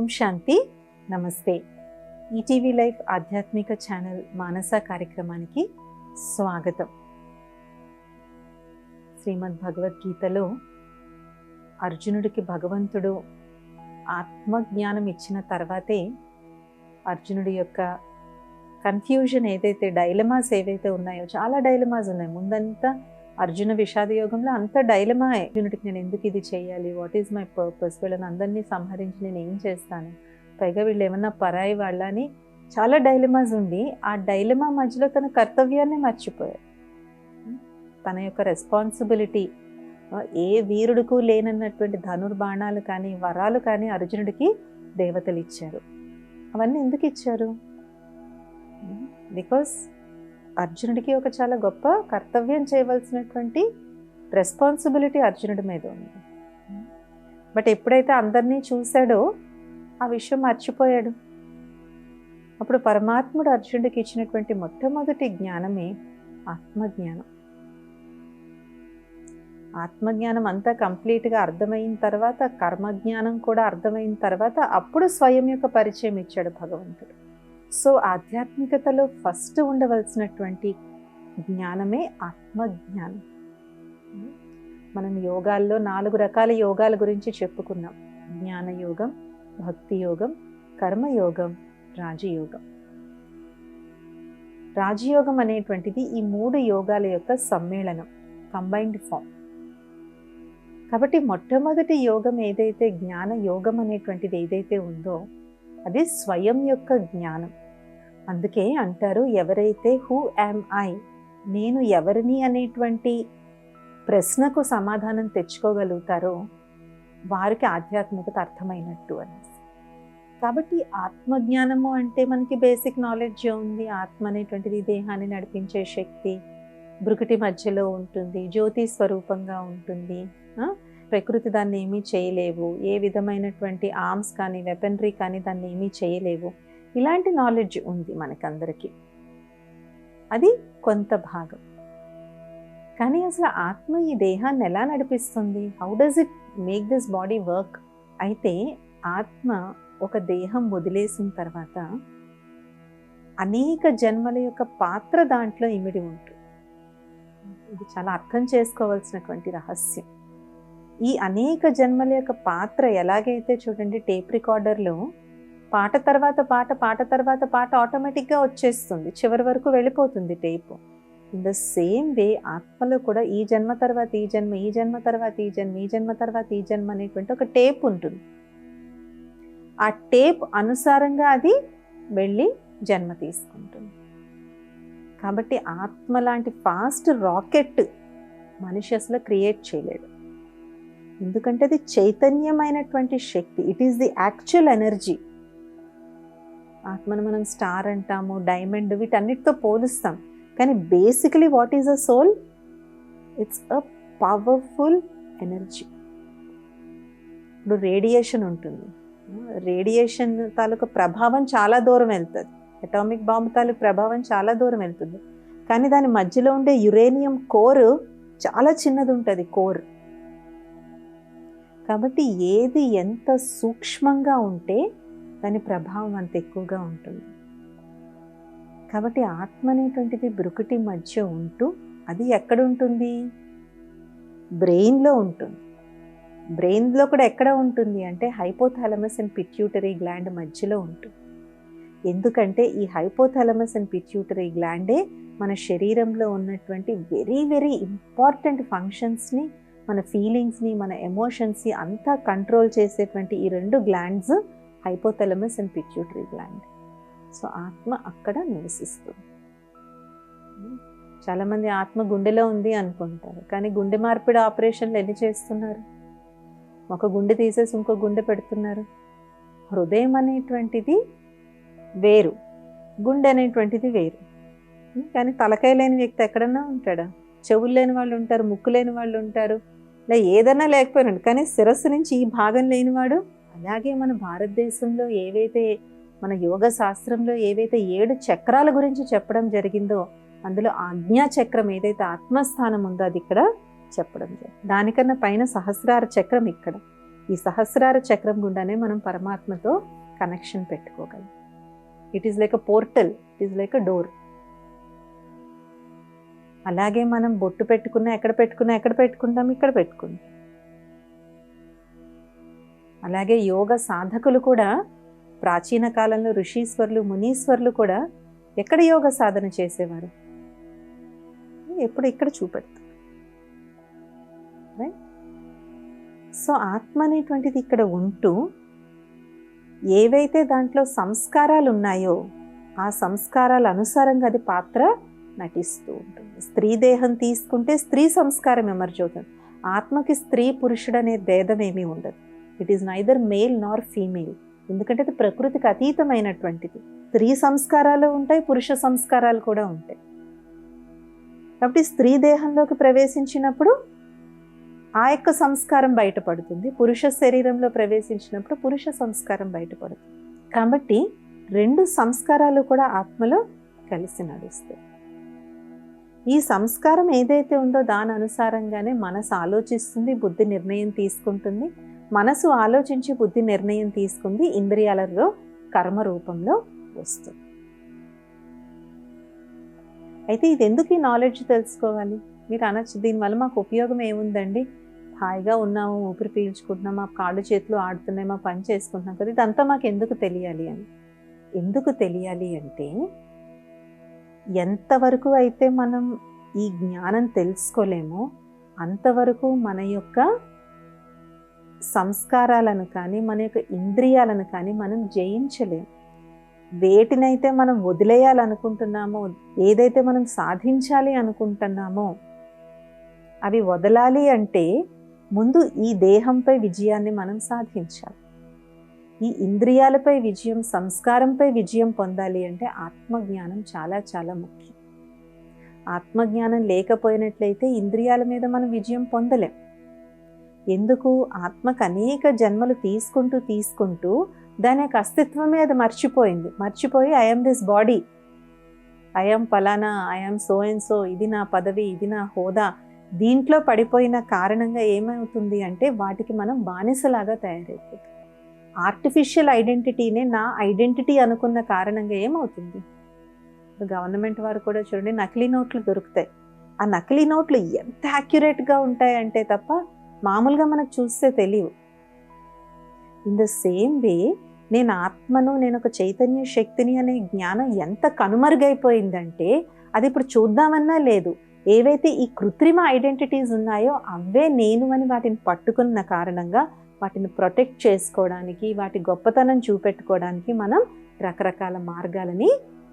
ఓం శాంతి. నమస్తే. ETV life ఆధ్యాత్మిక channel మానస కార్యక్రమానికి స్వాగతం. శ్రీమద్ భగవద్గీతలో అర్జునుడికి భగవంతుడు ఆత్మజ్ఞానం ఇచ్చిన తర్వాతే అర్జునుడి యొక్క కన్ఫ్యూజన్ ఏదైతే డైలమాస్ ఏవైతే ఉన్నాయో, చాలా డైలమాస్ ఉన్నాయి. ముందంతా అర్జున విషాద యోగంలో అంత డైలమా. అర్జునుడికి నేను ఎందుకు ఇది చేయాలి, వాట్ ఈజ్ మై పర్పస్, వీళ్ళని అందరినీ సంహరించి నేను ఏం చేస్తాను, పైగా వీళ్ళు ఏమన్నా పరాయి వాళ్ళ అని చాలా డైలమాస్ ఉండి, ఆ డైలమా మధ్యలో తన కర్తవ్యాన్ని మర్చిపోయాడు. తన యొక్క రెస్పాన్సిబిలిటీ, ఏ వీరుడికి లేనన్నటువంటి ధనుర్బాణాలు కానీ వరాలు కానీ అర్జునుడికి దేవతలు ఇచ్చారు. అవన్నీ ఎందుకు ఇచ్చారు? బికాస్ అర్జునుడికి ఒక చాలా గొప్ప కర్తవ్యం చేయవలసినటువంటి రెస్పాన్సిబిలిటీ అర్జునుడి మీద ఉంది. బట్ ఎప్పుడైతే అందరినీ చూశాడో ఆ విషయం మర్చిపోయాడు. అప్పుడు పరమాత్ముడు అర్జునుడికి ఇచ్చినటువంటి మొట్టమొదటి జ్ఞానమే ఆత్మజ్ఞానం. ఆత్మజ్ఞానం అంతా కంప్లీట్గా అర్థమైన తర్వాత, కర్మజ్ఞానం కూడా అర్థమైన తర్వాత అప్పుడు స్వయం యొక్క పరిచయం ఇచ్చాడు భగవంతుడు. సో ఆధ్యాత్మికతలో ఫస్ట్ ఉండవలసినటువంటి జ్ఞానమే ఆత్మజ్ఞానం. మనం యోగాల్లో 4 రకాల యోగాల గురించి చెప్పుకున్నాం. జ్ఞానయోగం, భక్తి యోగం, కర్మయోగం, రాజయోగం. రాజయోగం అనేటువంటిది ఈ 3 యోగాల యొక్క సమ్మేళనం, కంబైన్డ్ ఫామ్. కాబట్టి మొట్టమొదటి యోగం ఏదైతే జ్ఞాన యోగం అనేటువంటిది ఏదైతే ఉందో అది స్వయం యొక్క జ్ఞానం. అందుకే అంటారు, ఎవరైతే హూ యామ్ ఐ, నేను ఎవరిని అనేటువంటి ప్రశ్నకు సమాధానం తెచ్చుకోగలుగుతారో వారికి ఆధ్యాత్మికత అర్థమైనట్టు అనేసి. కాబట్టి ఆత్మజ్ఞానము అంటే మనకి బేసిక్ నాలెడ్జ్ ఉంది. ఆత్మ అనేటువంటిది దేహాన్ని నడిపించే శక్తి, బ్రుకుటి మధ్యలో ఉంటుంది, జ్యోతి స్వరూపంగా ఉంటుంది. ప్రకృతి దాన్ని ఏమీ చేయలేవు, ఏ విధమైనటువంటి ఆర్మ్స్ కానీ వెపనరీ కానీ దాన్ని ఏమీ చేయలేవు. ఇలాంటి నాలెడ్జ్ ఉంది మనకందరికీ. అది కొంత భాగం. కానీ అసలు ఆత్మ ఈ దేహాన్ని ఎలా నడిపిస్తుంది? How does it make this body work? అయితే ఆత్మ ఒక దేహం వదిలేసిన తర్వాత అనేక జన్మల యొక్క పాత్ర దాంట్లో ఇమిడి ఉంటుంది. ఇది చాలా అర్థం చేసుకోవాల్సినటువంటి రహస్యం. ఈ అనేక జన్మల యొక్క పాత్ర ఎలాగైతే చూడండి, టేప్ రికార్డర్లో పాట తర్వాత పాట, పాట తర్వాత పాట ఆటోమేటిక్గా వచ్చేస్తుంది, చివరి వరకు వెళ్ళిపోతుంది tape. In the same way ఆత్మలో కూడా ఈ జన్మ తర్వాత ఈ జన్మ, ఈ జన్మ తర్వాత ఈ జన్మ, ఈ జన్మ తర్వాత ఈ జన్మ అనేటువంటి ఒక టేప్ ఉంటుంది. ఆ టేప్ అనుసారంగా అది వెళ్ళి జన్మ తీసుకుంటుంది. కాబట్టి ఆత్మ లాంటి ఫాస్ట్ రాకెట్ మనిషి అసలు క్రియేట్ చేయలేడు. ఎందుకంటే అది చైతన్యమైనటువంటి శక్తి. It is the actual energy. ఆత్మను మనం స్టార్ అంటాము, డైమండ్, వీటన్నిటితో పోలుస్తాం. కానీ basically what is a soul? It's a powerful energy. ఇప్పుడు రేడియేషన్ ఉంటుంది. రేడియేషన్ తాలూకు ప్రభావం చాలా దూరం వెళ్తుంది. అటామిక్ బాంబు తాలూకు ప్రభావం చాలా దూరం వెళ్తుంది. కానీ దాని మధ్యలో ఉండే యురేనియం కోర్ చాలా చిన్నది ఉంటుంది, కోర్. కాబట్టి ఏది ఎంత సూక్ష్మంగా ఉంటే దాని ప్రభావం అంత ఎక్కువగా ఉంటుంది. కాబట్టి ఆత్మ అనేటువంటిది బ్రుకుటి మధ్య ఉంటూ అది ఎక్కడ ఉంటుంది? బ్రెయిన్లో ఉంటుంది. బ్రెయిన్లో కూడా ఎక్కడ ఉంటుంది అంటే హైపోథాలమస్ అండ్ పిట్యూటరీ గ్లాండ్ మధ్యలో ఉంటుంది. ఎందుకంటే ఈ హైపోథాలమస్ అండ్ పిట్యూటరీ గ్లాండే మన శరీరంలో ఉన్నటువంటి వెరీ వెరీ ఇంపార్టెంట్ ఫంక్షన్స్ని, మన ఫీలింగ్స్ని, మన ఎమోషన్స్ని అంతా కంట్రోల్ చేసేటువంటి ఈ 2 glands hypothalamus and pituitary gland. So ఆత్మ అక్కడ నివసిస్తుంది. చాలామంది ఆత్మ గుండెలో ఉంది అనుకుంటారు. కానీ గుండె మార్పిడి ఆపరేషన్లు ఎన్ని చేస్తున్నారు? ఒక గుండె తీసేసి ఇంకో గుండె పెడుతున్నారు. హృదయం అనేటువంటిది వేరు, గుండె అనేటువంటిది వేరు. కానీ తలకాయ లేని వ్యక్తి ఎక్కడన్నా ఉంటాడా? చెవులు లేని వాళ్ళు ఉంటారు, ముక్కు లేని వాళ్ళు ఉంటారు, ఇలా ఏదన్నా లేకపోయినాడు. కానీ శిరస్సు నుంచి ఈ భాగం లేనివాడు. అలాగే మన భారతదేశంలో ఏవైతే మన యోగ శాస్త్రంలో ఏవైతే 7 చక్రాల గురించి చెప్పడం జరిగిందో అందులో ఆజ్ఞా చక్రం ఏదైతే ఆత్మస్థానం ఉందో అది ఇక్కడ చెప్పడం జరిగింది. దానికన్నా పైన సహస్రార చక్రం ఇక్కడ. ఈ సహస్రార చక్రం గుండానే మనం పరమాత్మతో కనెక్షన్ పెట్టుకోగలం. It is like a portal, it is like a door. అలాగే మనం బొట్టు పెట్టుకున్నా ఎక్కడ పెట్టుకుంటాం, ఇక్కడ పెట్టుకుంటాం. అలాగే యోగ సాధకులు కూడా ప్రాచీన కాలంలో ఋషీశ్వరులు, మునీశ్వరులు కూడా ఎక్కడ యోగ సాధన చేసేవారు? ఎప్పుడు ఇక్కడ చూపెడతారు. రైట్? సో ఆత్మ అనేటువంటిది ఇక్కడ ఉంటూ ఏవైతే దాంట్లో సంస్కారాలు ఉన్నాయో ఆ సంస్కారాల అనుసారంగా అది పాత్ర నటిస్తూ ఉంటుంది. స్త్రీ దేహం తీసుకుంటే స్త్రీ సంస్కారం ఎమర్జ్ అవుతుంది. ఆత్మకి స్త్రీ పురుషుడు అనే భేదం ఏమీ ఉండదు. It is neither male Nar female. ఎందుకంటే అది ప్రకృతికి అతీతమైనటువంటిది. స్త్రీ సంస్కారాలు ఉంటాయి, పురుష సంస్కారాలు కూడా ఉంటాయి. కాబట్టి స్త్రీ దేహంలోకి ప్రవేశించినప్పుడు ఆ యొక్క సంస్కారం బయటపడుతుంది, పురుష శరీరంలో ప్రవేశించినప్పుడు పురుష సంస్కారం బయటపడుతుంది. కాబట్టి రెండు సంస్కారాలు కూడా ఆత్మలో కలిసి నడుస్తాయి. ఈ సంస్కారం ఏదైతే ఉందో దాని అనుసారంగానే మనసు ఆలోచిస్తుంది, బుద్ధి నిర్ణయం తీసుకుంటుంది. మనసు ఆలోచించి బుద్ధి నిర్ణయం తీసుకుంది, ఇంద్రియాలలో కర్మ రూపంలో వస్తుంది. అయితే ఇది ఎందుకు ఈ నాలెడ్జ్ తెలుసుకోవాలి? మీరు అనొచ్చు, దీనివల్ల మాకు ఉపయోగం ఏముందండి? హాయిగా ఉన్నాము, ఊపిరి పీల్చుకుంటున్నాం, మా కాళ్ళు చేతులు ఆడుతున్నాయి, మా పని చేసుకుంటున్నాం కదా, ఇదంతా మాకు ఎందుకు తెలియాలి అని. ఎందుకు తెలియాలి అంటే ఎంతవరకు అయితే మనం ఈ జ్ఞానం తెలుసుకోలేమో అంతవరకు మన యొక్క సంస్కారాలను కానీ మన యొక్క ఇంద్రియాలను కానీ మనం జయించలేము. వేటినైతే మనం వదిలేయాలనుకుంటున్నామో, ఏదైతే మనం సాధించాలి అనుకుంటున్నామో అవి వదలాలి అంటే ముందు ఈ దేహంపై విజయాన్ని మనం సాధించాలి. ఈ ఇంద్రియాలపై విజయం, సంస్కారంపై విజయం పొందాలి అంటే ఆత్మజ్ఞానం చాలా చాలా ముఖ్యం. ఆత్మజ్ఞానం లేకపోయినట్లయితే ఇంద్రియాల మీద మనం విజయం పొందలేం. ఎందుకు? ఆత్మకు అనేక జన్మలు తీసుకుంటూ దాని యొక్క అస్తిత్వమే అది మర్చిపోయి ఐఎమ్ దిస్ బాడీ, ఐఎమ్ పలానా, ఐఎమ్ సో అండ్ సో, ఇది నా పదవి, ఇది నా హోదా, దీంట్లో పడిపోయిన కారణంగా ఏమవుతుంది అంటే వాటికి మనం బానిసలాగా తయారైపోతుంది. ఆర్టిఫిషియల్ ఐడెంటిటీనే నా ఐడెంటిటీ అనుకున్న కారణంగా ఏమవుతుంది? గవర్నమెంట్ వారు కూడా చూడండి, నకిలీ నోట్లు దొరుకుతాయి. ఆ నకిలీ నోట్లు ఎంత యాక్యురేట్గా ఉంటాయంటే తప్ప మామూలుగా మనకు చూస్తే తెలియవు. ఇన్ ద సేమ్ వే నేను ఆత్మను, నేను ఒక చైతన్య శక్తిని అనే జ్ఞానం ఎంత కనుమరుగైపోయిందంటే అది ఇప్పుడు చూద్దామన్నా లేదు. ఏవైతే ఈ కృత్రిమ ఐడెంటిటీస్ ఉన్నాయో అవే నేను అని వాటిని పట్టుకున్న కారణంగా వాటిని ప్రొటెక్ట్ చేసుకోవడానికి, వాటి గొప్పతనం చూపెట్టుకోవడానికి మనం రకరకాల మార్గాలని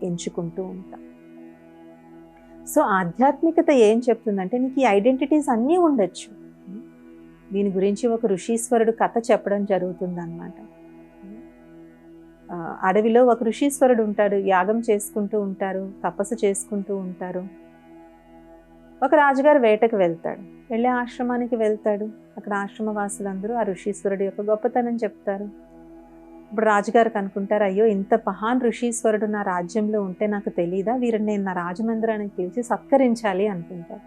ఎంచుకుంటూ ఉంటాం. సో ఆధ్యాత్మికత ఏం చెప్తుందంటే నీకు ఈ ఐడెంటిటీస్ అన్నీ ఉండొచ్చు. దీని గురించి ఒక ఋషీశ్వరుడు కథ చెప్పడం జరుగుతుందన్నమాట. అడవిలో ఒక ఋషీశ్వరుడు ఉంటాడు, యాగం చేసుకుంటూ ఉంటారు, తపస్సు చేసుకుంటూ ఉంటారు. ఒక రాజుగారు వేటకు వెళ్తాడు, వెళ్ళే ఆశ్రమానికి వెళ్తాడు. అక్కడ ఆశ్రమవాసులందరూ ఆ ఋషీశ్వరుడు యొక్క గొప్పతనం చెప్తారు. ఇప్పుడు రాజుగారికి అనుకుంటారు, అయ్యో ఇంత మహాన్ ఋషీశ్వరుడు నా రాజ్యంలో ఉంటే నాకు తెలీదా, వీరిని నేను నా రాజమందిరానికి పిలిచి సత్కరించాలి అనుకుంటారు.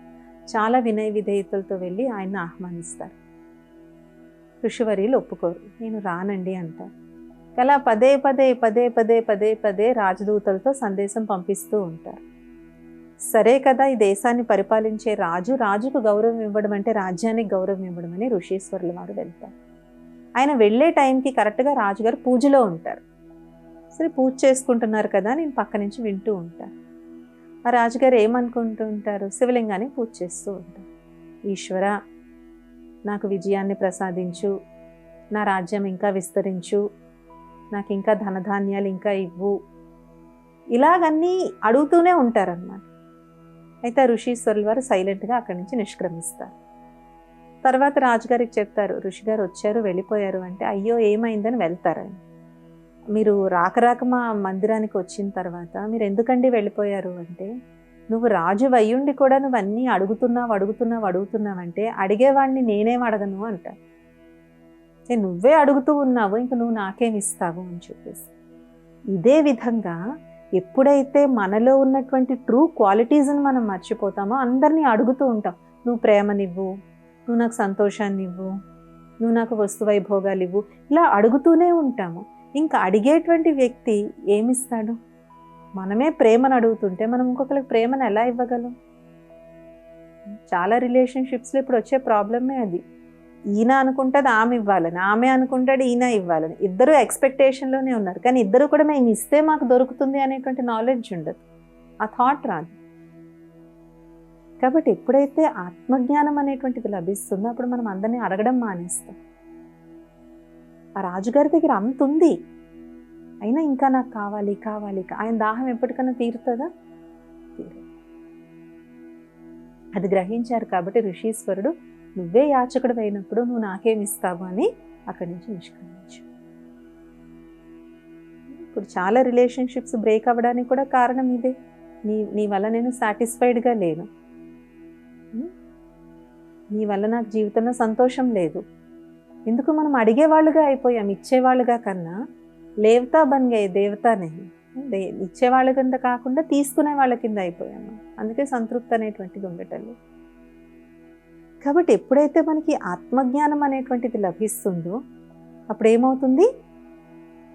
చాలా వినయ విధేయతలతో వెళ్ళి ఆయన్ని ఆహ్వానిస్తారు. ఋషివర్యులు ఒప్పుకోరు, నేను రానండి అంటారు. అలా పదే రాజదూతలతో సందేశం పంపిస్తూ ఉంటారు. సరే కదా, ఈ దేశాన్ని పరిపాలించే రాజుకు గౌరవం ఇవ్వడం అంటే రాజ్యానికి గౌరవం ఇవ్వడం అని ఋషీశ్వరుల వారు వెళ్తారు. ఆయన వెళ్ళే టైంకి కరెక్ట్గా రాజుగారు పూజలో ఉంటారు. సరే పూజ చేసుకుంటున్నారు కదా, నేను పక్క నుంచి వింటూ ఉంటాను. ఆ రాజుగారు ఏమనుకుంటూ ఉంటారు? శివలింగాన్ని పూజ చేస్తూ ఉంటారు. ఈశ్వర, నాకు విజయాన్ని ప్రసాదించు, నా రాజ్యం ఇంకా విస్తరించు, నాకు ఇంకా ధనధాన్యాలు ఇంకా ఇవ్వు, ఇలాగన్నీ అడుగుతూనే ఉంటారన్నమాట. అయితే ఆ ఋషీశ్వరుల వారు సైలెంట్గా అక్కడి నుంచి నిష్క్రమిస్తారు. తర్వాత రాజుగారికి చెప్తారు, ఋషిగారు వచ్చారు వెళ్ళిపోయారు అంటే. అయ్యో ఏమైందని వెళ్తారు ఆయన. మీరు రాక మా మందిరానికి వచ్చిన తర్వాత మీరు ఎందుకండి వెళ్ళిపోయారు అంటే, నువ్వు రాజు అయ్యుండి కూడా నువ్వు అన్నీ అడుగుతున్నావంటే అడిగేవాడిని నేనేం అడగను అంట. నువ్వే అడుగుతూ ఉన్నావు, ఇంక నువ్వు నాకేమి ఇస్తావు అని చెప్పేసి. ఇదే విధంగా ఎప్పుడైతే మనలో ఉన్నటువంటి ట్రూ క్వాలిటీస్ని మనం మర్చిపోతామో అందరినీ అడుగుతూ ఉంటాం. నువ్వు ప్రేమనివ్వు, నువ్వు నాకు సంతోషాన్ని ఇవ్వు, నువ్వు నాకు వస్తు వైభోగాలు ఇవ్వు, ఇలా అడుగుతూనే ఉంటాము. ఇంకా అడిగేటువంటి వ్యక్తి ఏమిస్తాడు? మనమే ప్రేమను అడుగుతుంటే మనం ఇంకొకరికి ప్రేమను ఎలా ఇవ్వగలం? చాలా రిలేషన్షిప్స్లో ఇప్పుడు వచ్చే ప్రాబ్లమే అది. ఈయన అనుకుంటుంది ఆమె ఇవ్వాలని, ఆమె అనుకుంటాడు ఈయన ఇవ్వాలని. ఇద్దరు ఎక్స్పెక్టేషన్లోనే ఉన్నారు, కానీ ఇద్దరు కూడా మేము ఇస్తే మాకు దొరుకుతుంది అనేటువంటి నాలెడ్జ్ ఉండదు, ఆ థాట్ రాదు. కాబట్టి ఎప్పుడైతే ఆత్మజ్ఞానం అనేటువంటిది లభిస్తుందో అప్పుడు మనం అందరినీ అడగడం మానేస్తాం. ఆ రాజుగారి దగ్గర అంత ఉంది, అయినా ఇంకా నాకు కావాలి కావాలి, ఆయన దాహం ఎప్పటికైనా తీరుతుందా? అది గ్రహించారు కాబట్టి ఋషీశ్వరుడు, నువ్వే యాచకుడు అయినప్పుడు నువ్వు నాకేమి ఇస్తావు అని అక్కడి నుంచి నిష్క్రమించు. ఇప్పుడు చాలా రిలేషన్షిప్స్ బ్రేక్ అవ్వడానికి కూడా కారణం ఇదే. నీ వల్ల నేను సాటిస్ఫైడ్గా లేను, నీ వల్ల నాకు జీవితంలో సంతోషం లేదు. ఎందుకు మనం అడిగేవాళ్ళుగా అయిపోయాం, ఇచ్చేవాళ్ళుగా కన్నా. లేవతా బన్ గయే దేవతా నెహి, ఇచ్చేవాళ్ళ కింద కాకుండా తీసుకునే వాళ్ళ కింద అయిపోయాము. అందుకే సంతృప్తి అనేటువంటిది ఉండటం. కాబట్టి ఎప్పుడైతే మనకి ఆత్మజ్ఞానం అనేటువంటిది లభిస్తుందో అప్పుడు ఏమవుతుంది?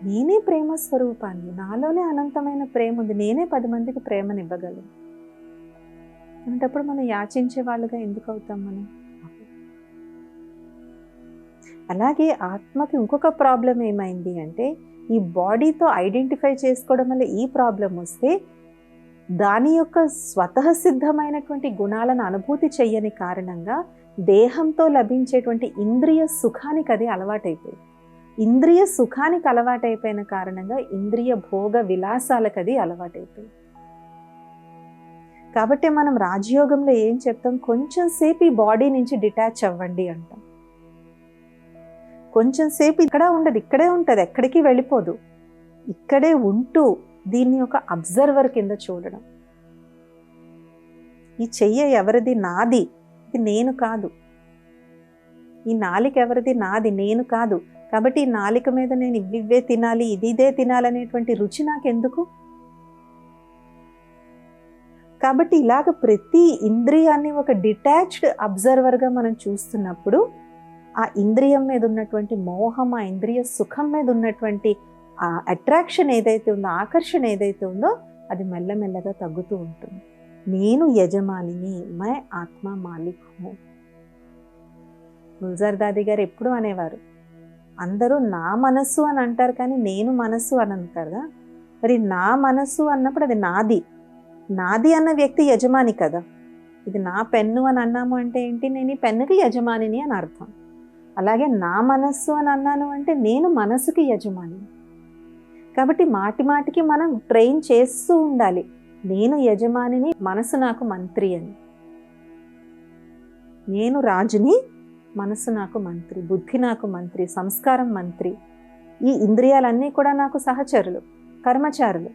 నేనే ప్రేమ స్వరూపాన్ని, నాలోనే అనంతమైన ప్రేమ ఉంది, నేనే 10 మందికి ప్రేమనివ్వగలను. అంటప్పుడు మనం యాచించే వాళ్ళుగా ఎందుకు అవుతాం మనం? అలాగే ఆత్మకి ఇంకొక ప్రాబ్లం ఏమైంది అంటే, ఈ బాడీతో ఐడెంటిఫై చేసుకోవడం వల్ల ఈ ప్రాబ్లం వస్తే దాని యొక్క స్వతః సిద్ధమైనటువంటి గుణాలను అనుభూతి చెయ్యని కారణంగా దేహంతో లభించేటువంటి ఇంద్రియ సుఖానికి అది అలవాటైపోయింది. ఇంద్రియ సుఖానికి అలవాటైపోయిన కారణంగా ఇంద్రియ భోగ విలాసాలకు అది అలవాటైపోయింది. కాబట్టి మనం రాజయోగంలో ఏం చెప్తాం? కొంచెం సేపు ఈ బాడీ నుంచి డిటాచ్ అవ్వండి అంటాం. కొంచెం సేపు ఇక్కడ ఉండదు, ఇక్కడే ఉంటుంది, ఎక్కడికి వెళ్ళిపోదు. ఇక్కడే ఉంటూ దీన్ని ఒక అబ్జర్వర్ కింద చూడడం. ఈ చెయ్యి ఎవరిది? నాది, ఇది నేను కాదు. ఈ నాలిక ఎవరిది? నాది, నేను కాదు. కాబట్టి ఈ నాలిక మీద నేను ఇవే తినాలి, ఇదే తినాలనేటువంటి రుచి నాకెందుకు? కాబట్టి ఇలాగ ప్రతి ఇంద్రియాన్ని ఒక డిటాచ్డ్ అబ్జర్వర్గా మనం చూస్తున్నప్పుడు ఆ ఇంద్రియం మీద ఉన్నటువంటి మోహం, ఆ ఇంద్రియ సుఖం మీద ఉన్నటువంటి ఆ అట్రాక్షన్ ఏదైతే ఉందో, ఆకర్షణ ఏదైతే ఉందో అది మెల్లమెల్లగా తగ్గుతూ ఉంటుంది. నేను యజమానిని, మై ఆత్మ మాలిక్ హూ. గుల్జార్ దాది గారు ఎప్పుడు అనేవారు, అందరూ నా మనస్సు అని అంటారు కానీ నేను మనస్సు అని అంటారు కదా. మరి నా మనస్సు అన్నప్పుడు అది నాది, నాది అన్న వ్యక్తి యజమాని కదా. ఇది నా పెన్ను అని అన్నాము అంటే ఏంటి? నేను ఈ పెన్నుకి యజమానిని అని అర్థం. అలాగే నా మనస్సు అని అన్నాను అంటే నేను మనసుకి యజమాని. కాబట్టి మాటి మాటికి మనం ట్రైన్ చేస్తూ ఉండాలి, నేను యజమానిని, మనసు నాకు మంత్రి అని. నేను రాజుని, మనసు నాకు మంత్రి, బుద్ధి నాకు మంత్రి, సంస్కారం మంత్రి. ఈ ఇంద్రియాలన్నీ కూడా నాకు సహచరులు, కర్మచారులు.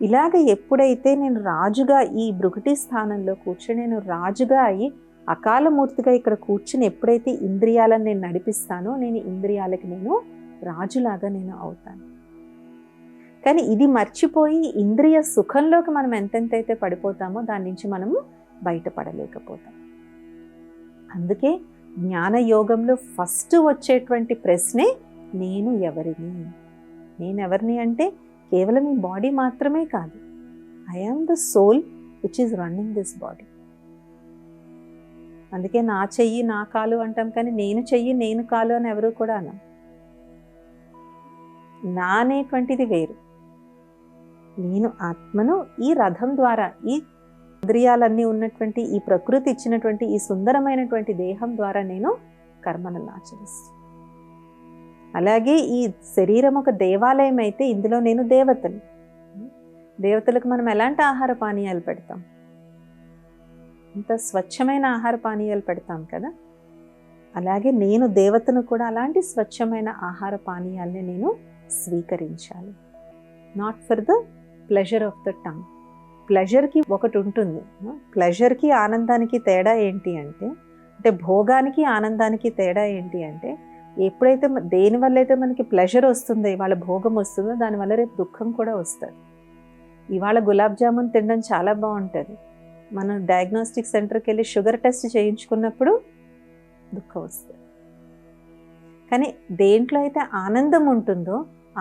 ఇలాగ ఎప్పుడైతే నేను రాజుగా ఈ భృకుటి స్థానంలో కూర్చొని నేను రాజుగా అయ్యి అకాలమూర్తిగా ఇక్కడ కూర్చుని ఎప్పుడైతే ఇంద్రియాలను నేను నడిపిస్తానో, నేను ఇంద్రియాలకి నేను రాజులాగా నేను అవుతాను. కానీ ఇది మర్చిపోయి ఇంద్రియ సుఖంలోకి మనం ఎంతెంతైతే పడిపోతామో దాని నుంచి మనము బయటపడలేకపోతాం. అందుకే జ్ఞానయోగంలో ఫస్ట్ వచ్చేటువంటి ప్రశ్నే నేను ఎవరిని. నేను ఎవరిని అంటే కేవలం ఈ బాడీ మాత్రమే కాదు, I am the soul which is running this body. అందుకే నా చెయ్యి నా కాలు అంటాం, కానీ నేను చెయ్యి నేను కాలు అని ఎవరు కూడా అన్నాం. నా అనేటువంటిది వేరు. నేను ఆత్మను ఈ రథం ద్వారా, ఈ ఇంద్రియాలన్నీ ఉన్నటువంటి ఈ ప్రకృతి ఇచ్చినటువంటి ఈ సుందరమైనటువంటి దేహం ద్వారా నేను కర్మలను ఆచరిస్తాను. అలాగే ఈ శరీరం ఒక దేవాలయం అయితే ఇందులో నేను దేవతని. దేవతలకు మనం ఎలాంటి ఆహార పానీయాలు పెడతాం? ఇంత స్వచ్ఛమైన ఆహార పానీయాలు పెడతాం కదా. అలాగే నేను దేవతను కూడా అలాంటి స్వచ్ఛమైన ఆహార పానీయాలని నేను స్వీకరించాలి. Not for the pleasure of the tongue. ప్లెజర్కి ఒకటి ఉంటుంది. ప్లెజర్కి ఆనందానికి తేడా ఏంటి అంటే భోగానికి ఆనందానికి తేడా ఏంటి అంటే, ఎప్పుడైతే దేనివల్ల అయితే మనకి ప్లెజర్ వస్తుందో, ఇవాళ భోగం వస్తుందో, దానివల్ల రేపు దుఃఖం కూడా వస్తుంది. ఇవాళ గులాబ్ జామున్ తినడం చాలా బాగుంటుంది. మనం డయాగ్నోస్టిక్ సెంటర్కి వెళ్ళి షుగర్ టెస్ట్ చేయించుకున్నప్పుడు దుఃఖం వస్తుంది. కానీ దేంట్లో అయితే ఆనందం ఉంటుందో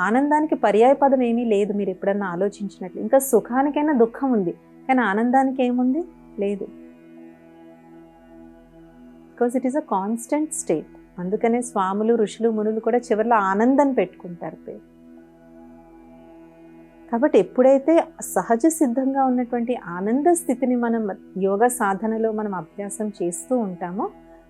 ఆనందానికి పర్యాయపదం ఏమీ లేదు. మీరు ఎప్పుడన్నా ఆలోచించినట్లు, ఇంకా సుఖానికైనా దుఃఖం ఉంది, కానీ ఆనందానికి ఏముంది? లేదు. Because it is a constant state. అందుకనే స్వాములు, ఋషులు, మునులు కూడా చివరిలో ఆనందాన్ని పెట్టుకుంటారు పేరు. కాబట్టి ఎప్పుడైతే సహజ సిద్ధంగా ఉన్నటువంటి ఆనంద స్థితిని మనం యోగా సాధనలో మనం అభ్యాసం చేస్తూ ఉంటామో,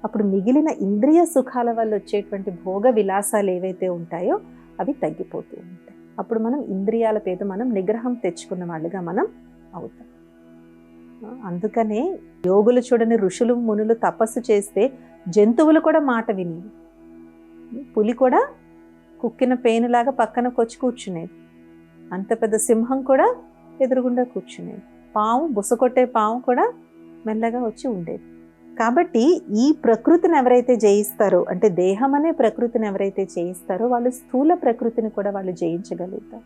అప్పుడు మిగిలిన ఇంద్రియ సుఖాల వల్ల వచ్చేటువంటి భోగ విలాసాలు ఏవైతే ఉంటాయో అవి తగ్గిపోతూ ఉంటాయి. అప్పుడు మనం ఇంద్రియాల మీద మనం నిగ్రహం తెచ్చుకున్న వాళ్ళుగా మనం అవుతాం. అందుకనే యోగులు చూడని ఋషులు, మునులు తపస్సు చేస్తే జంతువులు కూడా మాట వినేవి. పులి కూడా కుక్కిన పేనులాగా పక్కన కొచ్చి కూర్చునేది. అంత పెద్ద సింహం కూడా ఎదురుగుండా కూర్చునేది. పాము, బుసకొట్టే పాము కూడా మెల్లగా వచ్చి ఉండేది. కాబట్టి ఈ ప్రకృతిని ఎవరైతే జయిస్తారో, అంటే దేహం అనే ప్రకృతిని ఎవరైతే జయిస్తారో వాళ్ళు స్థూల ప్రకృతిని కూడా వాళ్ళు జయించగలుగుతారు.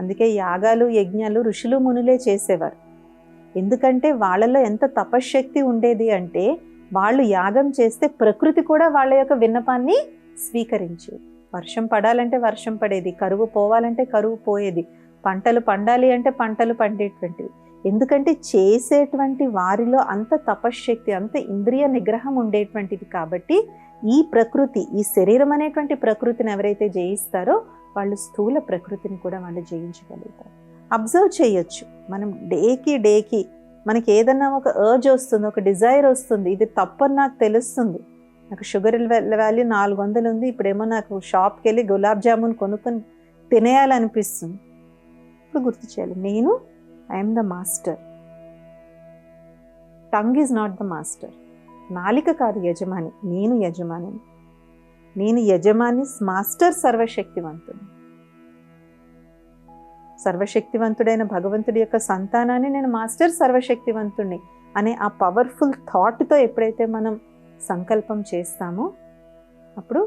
అందుకే యాగాలు, యజ్ఞాలు ఋషులు, మునులే చేసేవారు. ఎందుకంటే వాళ్ళలో ఎంత తపశ్శక్తి ఉండేది అంటే వాళ్ళు యాగం చేస్తే ప్రకృతి కూడా వాళ్ళ యొక్క విన్నపాన్ని స్వీకరించేది. వర్షం పడాలంటే వర్షం పడేది, కరువు పోవాలంటే కరువు పోయేది, పంటలు పండాలి అంటే పంటలు పండేటువంటివి. ఎందుకంటే చేసేటువంటి వారిలో అంత తపశ్శక్తి, అంత ఇంద్రియ నిగ్రహం ఉండేటువంటిది. కాబట్టి ఈ ప్రకృతి, ఈ శరీరం అనేటువంటి ప్రకృతిని ఎవరైతే జయిస్తారో వాళ్ళు స్థూల ప్రకృతిని కూడా వాళ్ళు జయించగలుగుతారు. అబ్జర్వ్ చేయొచ్చు. మనం డేకి మనకి ఏదన్నా ఒక అర్జ్ వస్తుంది, ఒక డిజైర్ వస్తుంది, ఇది తప్పని నాకు తెలుస్తుంది. నాకు షుగర్ వాల్యూ 400 ఉంది, ఇప్పుడేమో నాకు షాప్కి వెళ్ళి గులాబ్ జామున్ కొనుక్కొని తినేయాలనిపిస్తుంది. ఇప్పుడు గుర్తు చేయాలి, నేను I'm the master. Tongue is not the master. నాలిక కాదు యజమాని, నేను యజమాని. నేను యజమాని, మాస్టర్ సర్వశక్తివంతుడు. సర్వశక్తివంతుడైన భగవంతుడి యొక్క సంతానాన్ని నేను మాస్టర్ సర్వశక్తివంతుడిని అనే ఆ పవర్ఫుల్ థాట్తో ఎప్పుడైతే మనం సంకల్పం చేస్తామో అప్పుడు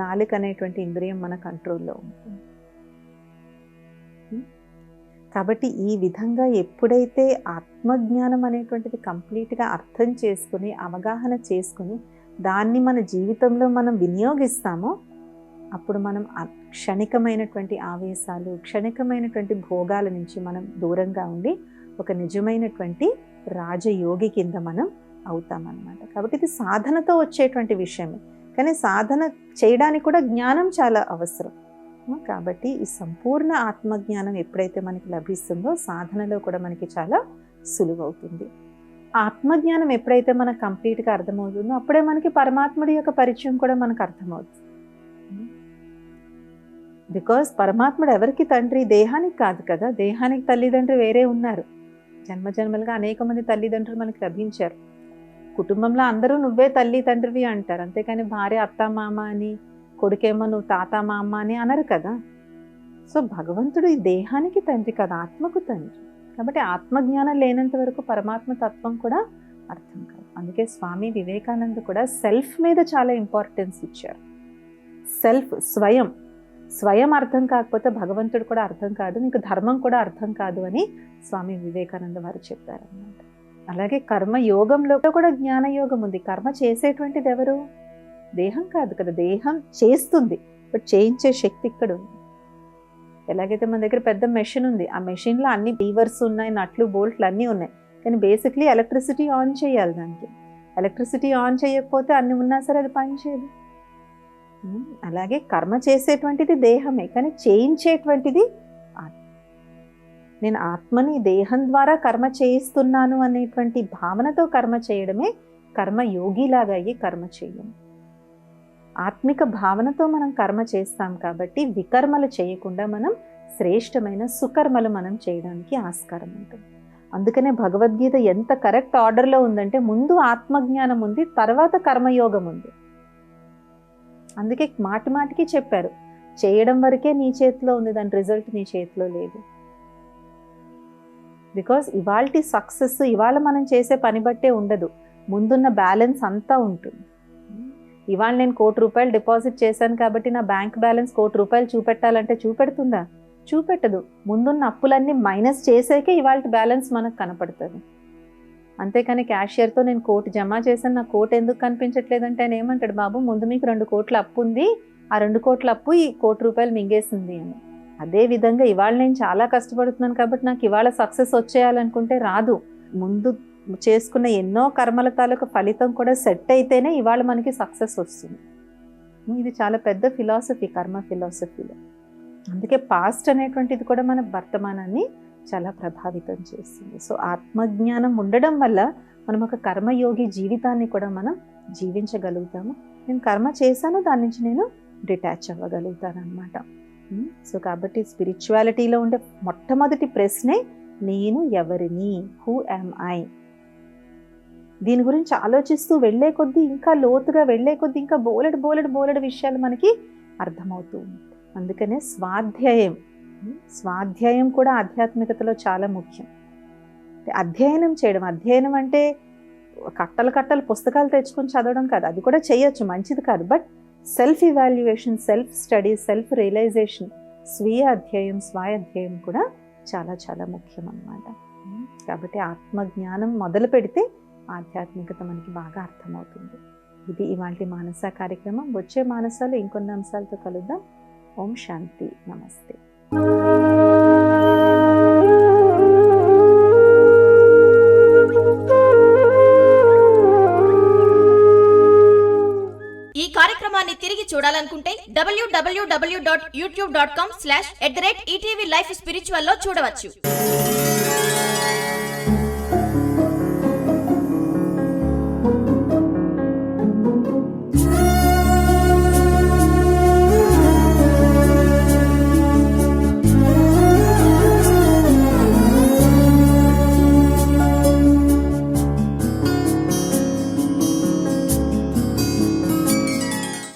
నాలుక అనేటువంటి ఇంద్రియం మన కంట్రోల్లో ఉంటుంది. కాబట్టి ఈ విధంగా ఎప్పుడైతే ఆత్మజ్ఞానం అనేటువంటిది కంప్లీట్గా అర్థం చేసుకుని, అవగాహన చేసుకుని దాన్ని మన జీవితంలో మనం వినియోగిస్తామో అప్పుడు మనం క్షణికమైనటువంటి ఆవేశాలు, క్షణికమైనటువంటి భోగాల నుంచి మనం దూరంగా ఉండి ఒక నిజమైనటువంటి రాజయోగి కింద మనం అవుతామన్నమాట. కాబట్టి ఇది సాధనతో వచ్చేటువంటి విషయమే, కానీ సాధన చేయడానికి కూడా జ్ఞానం చాలా అవసరం. కాబట్టి ఈ సంపూర్ణ ఆత్మజ్ఞానం ఎప్పుడైతే మనకి లభిస్తుందో సాధనలో కూడా మనకి చాలా సులువవుతుంది. ఆత్మజ్ఞానం ఎప్పుడైతే మనకు కంప్లీట్గా అర్థమవుతుందో అప్పుడే మనకి పరమాత్ముడి యొక్క పరిచయం కూడా మనకు అర్థమవుతుంది. బికాజ్ పరమాత్ముడు ఎవరికి తండ్రి? దేహానికి కాదు కదా. దేహానికి తల్లిదండ్రులు వేరే ఉన్నారు. జన్మజన్మలుగా అనేక మంది తల్లిదండ్రులు మనకి లభించారు. కుటుంబంలో అందరూ నువ్వే తల్లి తండ్రివి అంటారు, అంతేకాని భార్య అత్త మామ అని, కొడుకేమో నువ్వు తాత మామ అని అనరు కదా. సో భగవంతుడు ఈ దేహానికి తండ్రి కదా, ఆత్మకు తండ్రి. కాబట్టి ఆత్మజ్ఞానం లేనంత వరకు పరమాత్మ తత్వం కూడా అర్థం కాదు. అందుకే స్వామి వివేకానంద కూడా సెల్ఫ్ మీద చాలా ఇంపార్టెన్స్ ఇచ్చారు. సెల్ఫ్, స్వయం అర్థం కాకపోతే భగవంతుడు కూడా అర్థం కాదు, నీకు ధర్మం కూడా అర్థం కాదు అని స్వామి వివేకానంద వారు చెప్పారన్నమాట. అలాగే కర్మ యోగంలో కూడా జ్ఞానయోగం ఉంది. కర్మ చేసేటువంటిది ఎవరు? దేహం కాదు కదా. దేహం చేస్తుంది, బట్ చేయించే శక్తి ఇక్కడ ఉంది. ఎలాగైతే మన దగ్గర పెద్ద మెషిన్ ఉంది, ఆ మెషిన్లో అన్ని లీవర్స్ ఉన్నాయి, నట్లు బోల్ట్లు అన్నీ ఉన్నాయి, కానీ బేసిక్లీ ఎలక్ట్రిసిటీ ఆన్ చేయాలి. దానికి ఎలక్ట్రిసిటీ ఆన్ చేయకపోతే అన్ని ఉన్నా సరే అది పనిచేయదు. అలాగే కర్మ చేసేటువంటిది దేహమే, కానీ చేయించేటువంటిది ఆత్మ. నేను ఆత్మని దేహం ద్వారా కర్మ చేయిస్తున్నాను అనేటువంటి భావనతో కర్మ చేయడమే కర్మ యోగిలాగా అయ్యి కర్మ చేయడం. ఆత్మిక భావనతో మనం కర్మ చేస్తాం కాబట్టి వికర్మలు చేయకుండా మనం శ్రేష్టమైన సుకర్మలు మనం చేయడానికి ఆస్కారం ఉంటుంది. అందుకనే భగవద్గీత ఎంత కరెక్ట్ ఆర్డర్లో ఉందంటే ముందు ఆత్మజ్ఞానం ఉంది, తర్వాత కర్మయోగం ఉంది. అందుకే మాటికి చెప్పారు, చేయడం వరకే నీ చేతిలో ఉంది, దాని రిజల్ట్ నీ చేతిలో లేదు. బికాజ్ ఇవాల్టి సక్సెస్ ఇవాళ మనం చేసే పని బట్టే ఉండదు, ముందున్న బ్యాలెన్స్ అంతా ఉంటుంది. ఇవాళ నేను ₹1,00,00,000 డిపాజిట్ చేశాను కాబట్టి నా బ్యాంక్ బ్యాలెన్స్ ₹1,00,00,000 చూపెట్టాలంటే చూపెడుతుందా? చూపెట్టదు. ముందున్న అప్పులన్నీ మైనస్ చేసాకే ఇవాళ బ్యాలెన్స్ మనకు కనపడుతుంది. అంతేకాని క్యాషియర్తో నేను 1 కోటి జమ చేశాను, నాకు 1 కోటి ఎందుకు కనిపించట్లేదంటే ఆయన ఏమంటాడు, బాబు ముందు మీకు 2 కోట్ల అప్పు ఉంది, ఆ 2 కోట్ల అప్పు ఈ 1 కోటి రూపాయలు మింగేసింది అని. అదే విధంగా ఇవాళ నేను చాలా కష్టపడుతున్నాను కాబట్టి నాకు ఇవాళ సక్సెస్ వచ్చేయాలనుకుంటే రాదు. ముందు చేసుకున్న ఎన్నో కర్మల తాలూకు ఫలితం కూడా సెట్ అయితేనే ఇవాళ మనకి సక్సెస్ వస్తుంది. ఇది చాలా పెద్ద ఫిలాసఫీ, కర్మ ఫిలాసఫీలో. అందుకే పాస్ట్ అనేటువంటిది కూడా మన వర్తమానాన్ని చాలా ప్రభావితం చేస్తుంది. సో ఆత్మజ్ఞానం ఉండడం వల్ల మనం ఒక కర్మయోగి జీవితాన్ని కూడా మనం జీవించగలుగుతాము. నేను కర్మ చేశాను, దాని నుంచి నేను డిటాచ్ అవ్వగలుగుతాను అనమాట. సో కాబట్టి స్పిరిచువాలిటీలో ఉండే మొట్టమొదటి ప్రశ్నే నేను ఎవరిని, హూ యామ్ ఐ. దీని గురించి ఆలోచిస్తూ వెళ్ళే కొద్దీ, ఇంకా లోతుగా వెళ్ళే కొద్దీ ఇంకా బోలెడు విషయాలు మనకి అర్థమవుతూ ఉంటాయి. అందుకనే స్వాధ్యాయం కూడా ఆధ్యాత్మికతలో చాలా ముఖ్యం. అధ్యయనం చేయడం, అధ్యయనం అంటే కట్టలు పుస్తకాలు తెచ్చుకొని చదవడం కాదు, అది కూడా చేయొచ్చు, మంచిది కాదు. But self evaluation, self study, self realisation, స్వీయ అధ్యాయం, స్వాధ్యాయం కూడా చాలా చాలా ముఖ్యం అన్నమాట. కాబట్టి ఆత్మజ్ఞానం మొదలు పెడితే ఆధ్యాత్మికత మనకి బాగా అర్థమవుతుంది. ఇది ఇవాల్టి మానస కార్యక్రమం. వచ్చే మానసాలు ఇంకొన్ని అంశాలతో కలుద్దాం. ఓం శాంతి, నమస్తే. ఈ కార్యక్రమాన్ని తిరిగి చూడాలనుకుంటే www.youtube.com/@ETV Life Spiritual లో చూడవచ్చు.